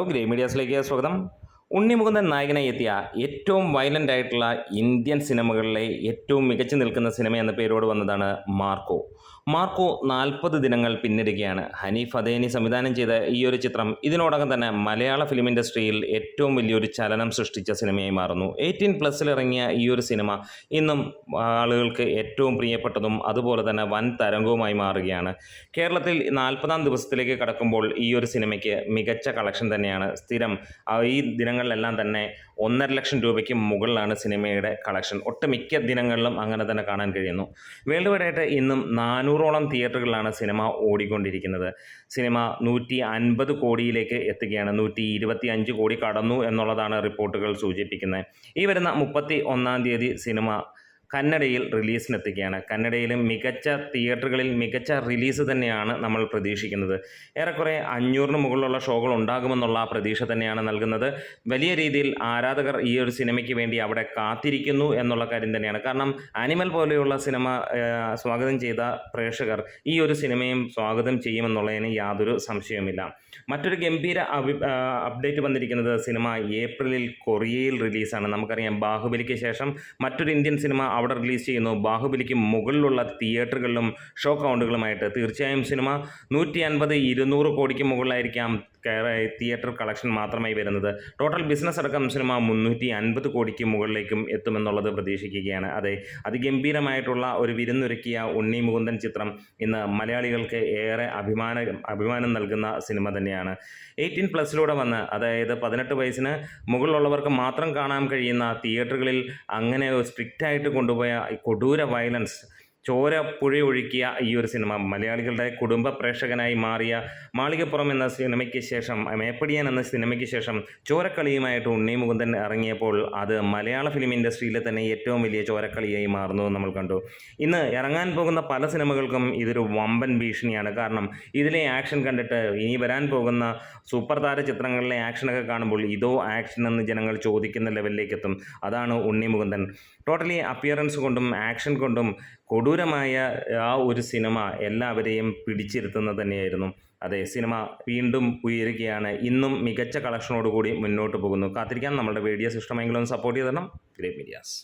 Grey മീഡിയാസിലേക്ക് സ്വാഗതം. ഉണ്ണിമുകുന്ദൻ നായകനായി എത്തിയ ഏറ്റവും വയലൻ്റ് ആയിട്ടുള്ള ഇന്ത്യൻ സിനിമകളിലെ ഏറ്റവും മികച്ചു നിൽക്കുന്ന സിനിമ എന്ന പേരോട് വന്നതാണ് മാർക്കോ. മാർക്കോ 40 ദിനങ്ങൾ പിന്നിടുകയാണ്. ഹനീഫ് അദേനി സംവിധാനം ചെയ്ത ഈ ഒരു ചിത്രം ഇതിനോടകം തന്നെ മലയാള ഫിലിം ഇൻഡസ്ട്രിയിൽ ഏറ്റവും വലിയൊരു ചലനം സൃഷ്ടിച്ച സിനിമയായി മാറുന്നു. 18+ ഇറങ്ങിയ ഈ ഒരു സിനിമ ഇന്നും ആളുകൾക്ക് ഏറ്റവും പ്രിയപ്പെട്ടതും അതുപോലെ തന്നെ വൻ തരംഗവുമായി മാറുകയാണ്. കേരളത്തിൽ 40-ാം ദിവസത്തിലേക്ക് കടക്കുമ്പോൾ ഈ ഒരു സിനിമയ്ക്ക് മികച്ച കളക്ഷൻ തന്നെയാണ്. സ്ഥിരം ഈ ദിനങ്ങളിലെല്ലാം തന്നെ 1.5 ലക്ഷം രൂപയ്ക്ക് മുകളിലാണ് സിനിമയുടെ കളക്ഷൻ. ഒട്ടുമിക്ക ദിനങ്ങളിലും അങ്ങനെ തന്നെ കാണാൻ കഴിയുന്നു. വേൾഡ് വൈഡായിട്ട് ഇന്നും 400ഓളം തിയേറ്ററുകളിലാണ് സിനിമ ഓടിക്കൊണ്ടിരിക്കുന്നത്. സിനിമ 150 കോടിയിലേക്ക് എത്തുകയാണ്. 125 കോടി കടന്നു എന്നുള്ളതാണ് റിപ്പോർട്ടുകൾ സൂചിപ്പിക്കുന്നത്. ഈ വരുന്ന 31-ാം തീയതി സിനിമ കന്നഡയിൽ റിലീസിനെത്തുകയാണ്. കന്നഡയിലും മികച്ച തിയേറ്ററുകളിൽ മികച്ച റിലീസ് തന്നെയാണ് നമ്മൾ പ്രതീക്ഷിക്കുന്നത്. ഏറെക്കുറെ 500-ന് മുകളിലുള്ള ഷോകൾ ഉണ്ടാകുമെന്നുള്ള പ്രതീക്ഷ തന്നെയാണ് നൽകുന്നത്. വലിയ രീതിയിൽ ആരാധകർ ഈ ഒരു സിനിമയ്ക്ക് വേണ്ടി അവിടെ കാത്തിരിക്കുന്നു എന്നുള്ള കാര്യം തന്നെയാണ്. കാരണം ആനിമൽ പോലെയുള്ള സിനിമ സ്വാഗതം ചെയ്ത പ്രേക്ഷകർ ഈ ഒരു സിനിമയും സ്വാഗതം ചെയ്യുമെന്നുള്ളതിന് യാതൊരു സംശയവുമില്ല. മറ്റൊരു ഗംഭീര അപ്ഡേറ്റ് വന്നിരിക്കുന്നത് സിനിമ ഏപ്രിലിൽ കൊറിയയിൽ റിലീസാണ്. നമുക്കറിയാം ബാഹുബലിക്ക് ശേഷം മറ്റൊരു ഇന്ത്യൻ സിനിമ അവിടെ റിലീസ് ചെയ്യുന്നു. ബാഹുബലിക്ക് മുകളിലുള്ള തിയേറ്ററുകളിലും ഷോ കൗണ്ടുകളുമായിട്ട് തീർച്ചയായും സിനിമ 150-200 കോടിക്ക് മുകളിലായിരിക്കാം തിയേറ്റർ കളക്ഷൻ മാത്രമായി വരുന്നത്. ടോട്ടൽ ബിസിനസ് അടക്കം സിനിമ 350 കോടിക്ക് മുകളിലേക്കും എത്തുമെന്നുള്ളത് പ്രതീക്ഷിക്കുകയാണ്. അതെ, അതിഗംഭീരമായിട്ടുള്ള ഒരു വിരുന്നൊരുക്കിയ ഉണ്ണി മുകുന്ദൻ ചിത്രം ഇന്ന് മലയാളികൾക്ക് ഏറെ അഭിമാനം നൽകുന്ന സിനിമ തന്നെയാണ്. 18+ വന്ന്, അതായത് 18 വയസ്സിന് മുകളിലുള്ളവർക്ക് മാത്രം കാണാൻ കഴിയുന്ന തിയേറ്ററുകളിൽ അങ്ങനെ സ്ട്രിക്റ്റായിട്ട് കൊണ്ടുപോയ കൊടൂര വയലൻസ്, ചോര പുഴയൊഴുക്കിയ ഈ ഒരു സിനിമ മലയാളികളുടെ കുടുംബ പ്രേക്ഷകനായി മാറിയ മാളികപ്പുറം എന്ന സിനിമയ്ക്ക് ശേഷം, മേപ്പടിയാൻ എന്ന സിനിമയ്ക്ക് ശേഷം ചോരക്കളിയുമായിട്ട് ഉണ്ണി മുകുന്ദൻ ഇറങ്ങിയപ്പോൾ അത് മലയാള ഫിലിം ഇൻഡസ്ട്രിയിലെ തന്നെ ഏറ്റവും വലിയ ചോരക്കളിയായി മാറുന്നു നമ്മൾ കണ്ടു. ഇന്ന് ഇറങ്ങാൻ പോകുന്ന പല സിനിമകൾക്കും ഇതൊരു വമ്പൻ ഭീഷണിയാണ്. കാരണം ഇതിലെ ആക്ഷൻ കണ്ടിട്ട് ഇനി വരാൻ പോകുന്ന സൂപ്പർ താര ചിത്രങ്ങളിലെ ആക്ഷനൊക്കെ കാണുമ്പോൾ ഇതോ ആക്ഷൻ എന്ന് ജനങ്ങൾ ചോദിക്കുന്ന ലെവലിലേക്ക് എത്തും. അതാണ് ഉണ്ണി മുകുന്ദൻ. ടോട്ടലി അപ്പിയറൻസ് കൊണ്ടും ആക്ഷൻ കൊണ്ടും കൊടൂരമായ ആ ഒരു സിനിമ എല്ലാവരെയും പിടിച്ചിരുത്തുന്നത് തന്നെയായിരുന്നു. അതെ, സിനിമ വീണ്ടും ഉയരുകയാണ്. ഇന്നും മികച്ച കളക്ഷനോടുകൂടി മുന്നോട്ട് പോകുന്നു. കാത്തിരിക്കാം. നമ്മുടെ വീഡിയോസ് ഇഷ്ടമെങ്കിലും സപ്പോർട്ട് ചെയ്ത് തരണം. Grey medias.